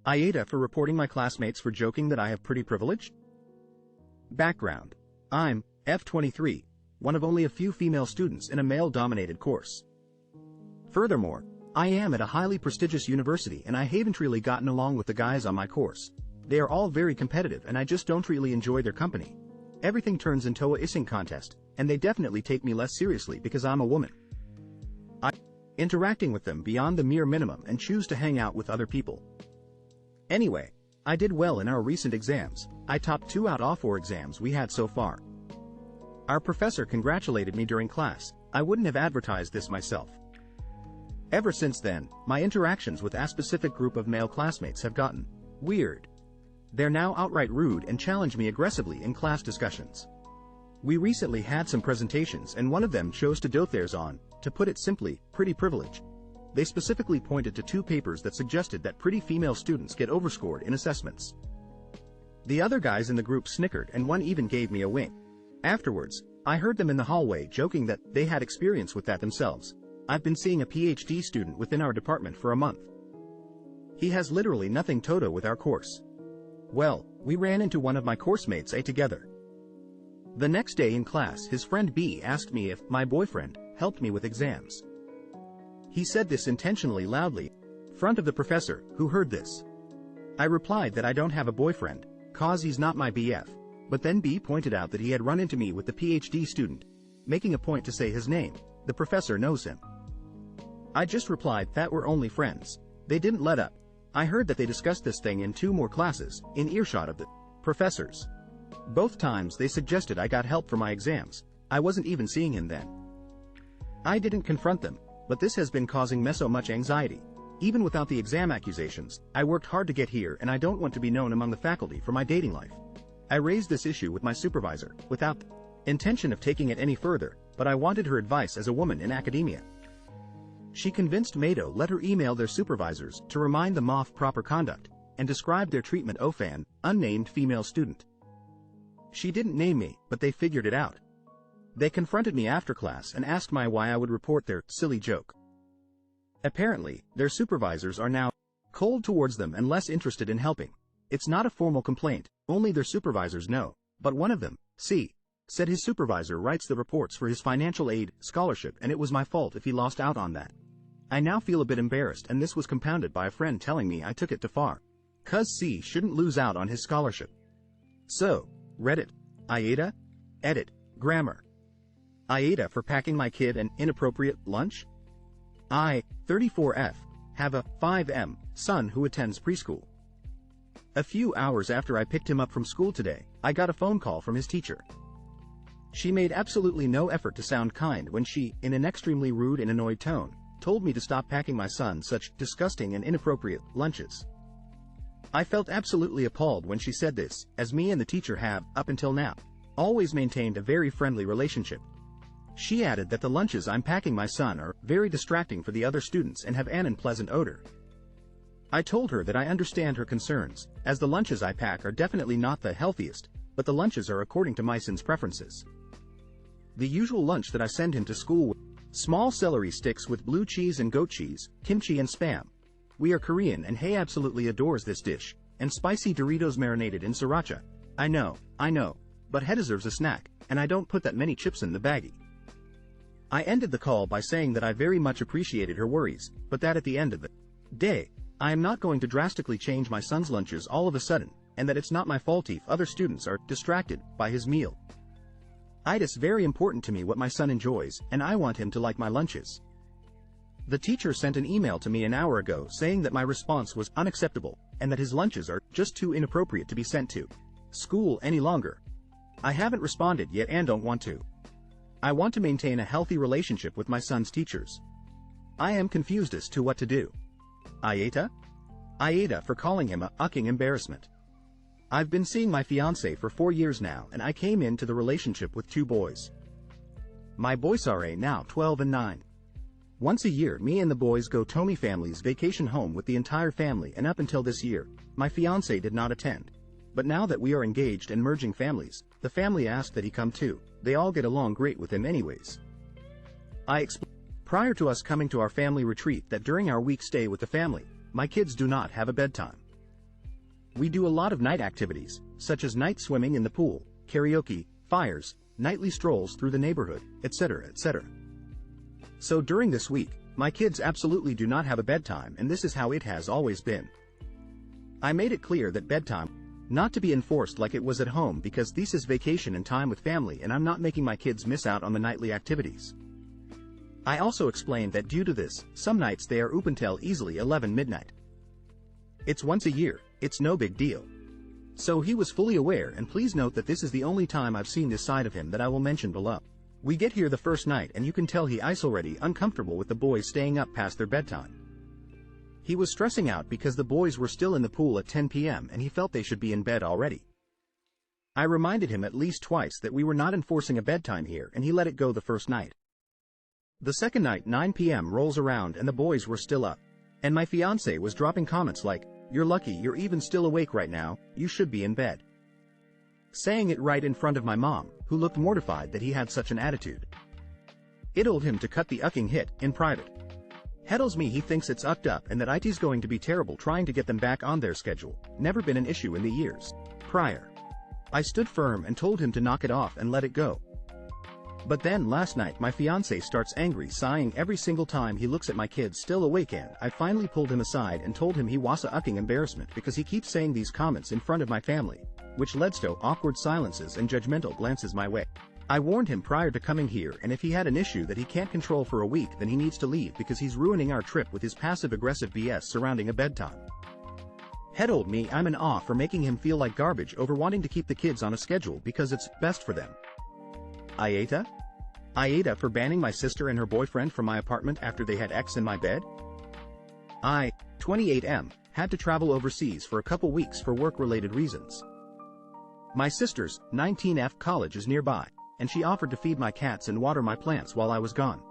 AITA for reporting my classmates for joking that I have pretty privilege? Background. I'm F23, one of only a few female students in a male-dominated course. Furthermore, I am at a highly prestigious university and I haven't really gotten along with the guys on my course. They are all very competitive and I just don't really enjoy their company. Everything turns into a issing contest, and they definitely take me less seriously because I'm a woman. Interacting with them beyond the mere minimum and choose to hang out with other people. Anyway, I did well in our recent exams. I topped 2 out of 4 exams we had so far. Our professor congratulated me during class. I wouldn't have advertised this myself. Ever since then, my interactions with a specific group of male classmates have gotten weird. They're now outright rude and challenge me aggressively in class discussions. We recently had some presentations and one of them chose to dote theirs on, to put it simply, pretty privilege. They specifically pointed to 2 papers that suggested that pretty female students get overscored in assessments. The other guys in the group snickered and one even gave me a wink. Afterwards, I heard them in the hallway joking that they had experience with that themselves. I've been seeing a PhD student within our department for a month. He has literally nothing toto with our course. Well, we ran into one of my course mates A together. The next day in class, his friend B asked me if my boyfriend helped me with exams. He said this intentionally loudly, in front of the professor, who heard this. I replied that I don't have a boyfriend, cause he's not my BF, but then B pointed out that he had run into me with the PhD student, making a point to say his name. The professor knows him. I just replied that we're only friends. They didn't let up. I heard that they discussed this thing in 2 more classes, in earshot of the professors. Both times they suggested I got help for my exams. I wasn't even seeing him then. I didn't confront them, but this has been causing me so much anxiety. Even without the exam accusations, I worked hard to get here and I don't want to be known among the faculty for my dating life. I raised this issue with my supervisor, without the intention of taking it any further, but I wanted her advice as a woman in academia. She convinced me to let her email their supervisors to remind them of proper conduct, and describe their treatment of an unnamed female student. She didn't name me, but they figured it out. They confronted me after class and asked me why I would report their silly joke. Apparently, their supervisors are now cold towards them and less interested in helping. It's not a formal complaint, only their supervisors know, but one of them, C, said his supervisor writes the reports for his financial aid scholarship and it was my fault if he lost out on that. I now feel a bit embarrassed and this was compounded by a friend telling me I took it too far. Cuz C shouldn't lose out on his scholarship. So, Reddit, AITA, edit, grammar. AITA for packing my kid an inappropriate lunch? I, 34F, have a 5M son who attends preschool. A few hours after I picked him up from school today, I got a phone call from his teacher. She made absolutely no effort to sound kind when she, in an extremely rude and annoyed tone, told me to stop packing my son such disgusting and inappropriate lunches. I felt absolutely appalled when she said this, as me and the teacher have, up until now, always maintained a very friendly relationship. She added that the lunches I'm packing my son are very distracting for the other students and have an unpleasant odor. I told her that I understand her concerns, as the lunches I pack are definitely not the healthiest, but the lunches are according to my son's preferences. The usual lunch that I send him to school with small celery sticks with blue cheese and goat cheese, kimchi and spam. We are Korean and he absolutely adores this dish, and spicy Doritos marinated in sriracha. I know, but he deserves a snack, and I don't put that many chips in the baggie. I ended the call by saying that I very much appreciated her worries, but that at the end of the day, I am not going to drastically change my son's lunches all of a sudden, and that it's not my fault if other students are distracted by his meal. It's very important to me what my son enjoys, and I want him to like my lunches. The teacher sent an email to me an hour ago saying that my response was unacceptable, and that his lunches are just too inappropriate to be sent to school any longer. I haven't responded yet and don't want to. I want to maintain a healthy relationship with my son's teachers. I am confused as to what to do. AITA? AITA for calling him a fucking embarrassment. I've been seeing my fiancé for 4 years now and I came into the relationship with 2 boys. My boys are now 12 and 9. Once a year me and the boys go to my family's vacation home with the entire family, and up until this year, my fiancé did not attend. But now that we are engaged and merging families, the family asked that he come too. They all get along great with him anyways. I explained prior to us coming to our family retreat that during our week stay with the family, my kids do not have a bedtime. We do a lot of night activities, such as night swimming in the pool, karaoke, fires, nightly strolls through the neighborhood, etc., etc. So during this week, my kids absolutely do not have a bedtime, and this is how it has always been. I made it clear that bedtime not to be enforced like it was at home, because this is vacation and time with family, and I'm not making my kids miss out on the nightly activities. I also explained that due to this, some nights they are up until easily 11 midnight. It's once a year, it's no big deal. So he was fully aware, and please note that this is the only time I've seen this side of him that I will mention below. We get here the first night and you can tell he is already uncomfortable with the boys staying up past their bedtime. He was stressing out because the boys were still in the pool at 10 p.m. and he felt they should be in bed already. I reminded him at least twice that we were not enforcing a bedtime here, and he let it go the first night. The second night, 9 p.m. rolls around and the boys were still up. And my fiancé was dropping comments like, "You're lucky you're even still awake right now, you should be in bed." Saying it right in front of my mom, who looked mortified that he had such an attitude. It told him to cut the ucking hit, in private. Tells me he thinks it's ucked up and that IT's going to be terrible trying to get them back on their schedule, never been an issue in the years prior. I stood firm and told him to knock it off and let it go. But then last night my fiancé starts angry, sighing every single time he looks at my kids still awake, and I finally pulled him aside and told him he was a ucking embarrassment because he keeps saying these comments in front of my family, which led to awkward silences and judgmental glances my way. I warned him prior to coming here, and if he had an issue that he can't control for a week, then he needs to leave because he's ruining our trip with his passive-aggressive BS surrounding a bedtime. Told me I'm in awe for making him feel like garbage over wanting to keep the kids on a schedule because it's best for them. AITA? AITA for banning my sister and her boyfriend from my apartment after they had X in my bed? I, 28M, had to travel overseas for a couple weeks for work-related reasons. My sister's, 19F, college is nearby, and she offered to feed my cats and water my plants while I was gone.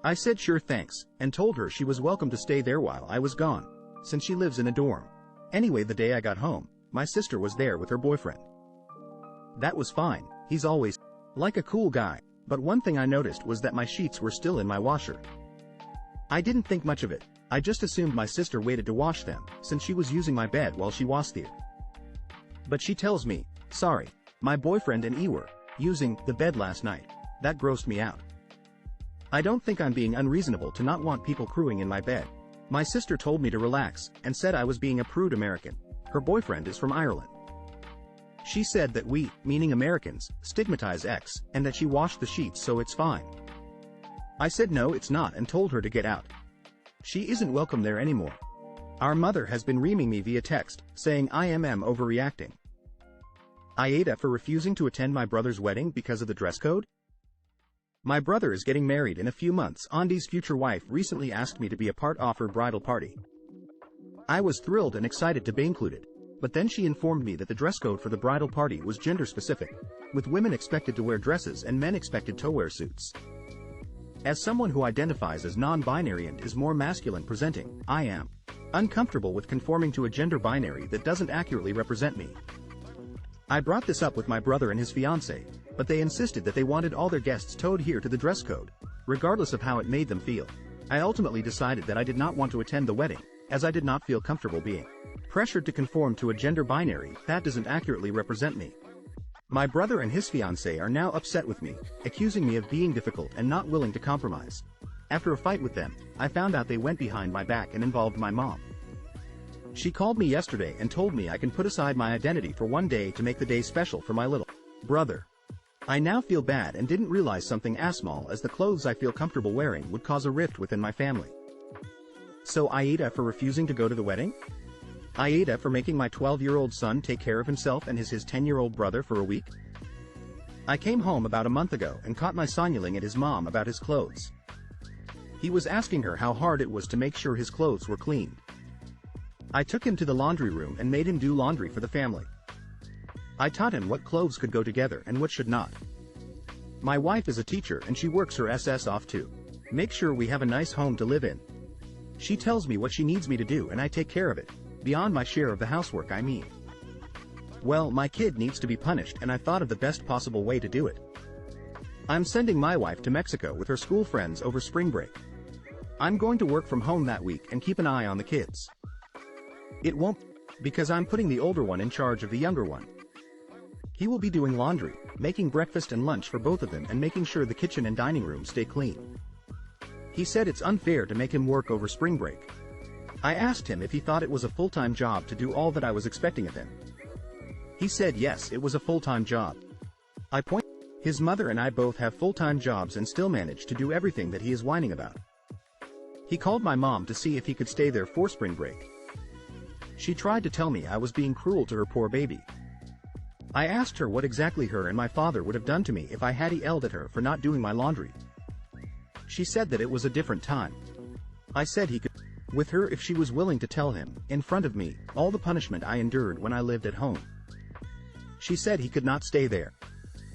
I said sure thanks, and told her she was welcome to stay there while I was gone, since she lives in a dorm. Anyway, the day I got home, my sister was there with her boyfriend. That was fine, he's always like a cool guy, but one thing I noticed was that my sheets were still in my washer. I didn't think much of it, I just assumed my sister waited to wash them, since she was using my bed while she was there. But she tells me, sorry, my boyfriend and I were using the bed last night. That grossed me out. I don't think I'm being unreasonable to not want people crewing in my bed. My sister told me to relax, and said I was being a prude American. Her boyfriend is from Ireland. She said that we, meaning Americans, stigmatize X, and that she washed the sheets so it's fine. I said no it's not and told her to get out. She isn't welcome there anymore. Our mother has been reaming me via text, saying I am overreacting. AITA for refusing to attend my brother's wedding because of the dress code? My brother is getting married in a few months. Andy's future wife recently asked me to be a part of her bridal party. I was thrilled and excited to be included, but then she informed me that the dress code for the bridal party was gender specific, with women expected to wear dresses and men expected to wear suits. As someone who identifies as non-binary and is more masculine presenting, I am uncomfortable with conforming to a gender binary that doesn't accurately represent me. I brought this up with my brother and his fiancé, but they insisted that they wanted all their guests to adhere to the dress code, regardless of how it made them feel. I ultimately decided that I did not want to attend the wedding, as I did not feel comfortable being pressured to conform to a gender binary that doesn't accurately represent me. My brother and his fiancé are now upset with me, accusing me of being difficult and not willing to compromise. After a fight with them, I found out they went behind my back and involved my mom. She called me yesterday and told me I can put aside my identity for one day to make the day special for my little brother. I now feel bad and didn't realize something as small as the clothes I feel comfortable wearing would cause a rift within my family. So AITA for refusing to go to the wedding? AITA for making my 12-year-old son take care of himself and his 10-year-old brother for a week? I came home about a month ago and caught my son yelling at his mom about his clothes. He was asking her how hard it was to make sure his clothes were cleaned. I took him to the laundry room and made him do laundry for the family. I taught him what clothes could go together and what should not. My wife is a teacher and she works her SS off to make sure we have a nice home to live in. She tells me what she needs me to do and I take care of it, beyond my share of the housework I mean. Well, my kid needs to be punished and I thought of the best possible way to do it. I'm sending my wife to Mexico with her school friends over spring break. I'm going to work from home that week and keep an eye on the kids. It won't because I'm putting the older one in charge of the younger one. He will be doing laundry, making breakfast and lunch for both of them and making sure the kitchen and dining room stay clean. He said it's unfair to make him work over spring break. I asked him if he thought it was a full-time job to do all that I was expecting of him. He said yes, it was a full-time job. His mother and I both have full-time jobs and still manage to do everything that he is whining about. He called my mom to see if he could stay there for spring break. She tried to tell me I was being cruel to her poor baby. I asked her what exactly her and my father would have done to me if I had yelled at her for not doing my laundry. She said that it was a different time. I said he could with her if she was willing to tell him, in front of me, all the punishment I endured when I lived at home. She said he could not stay there.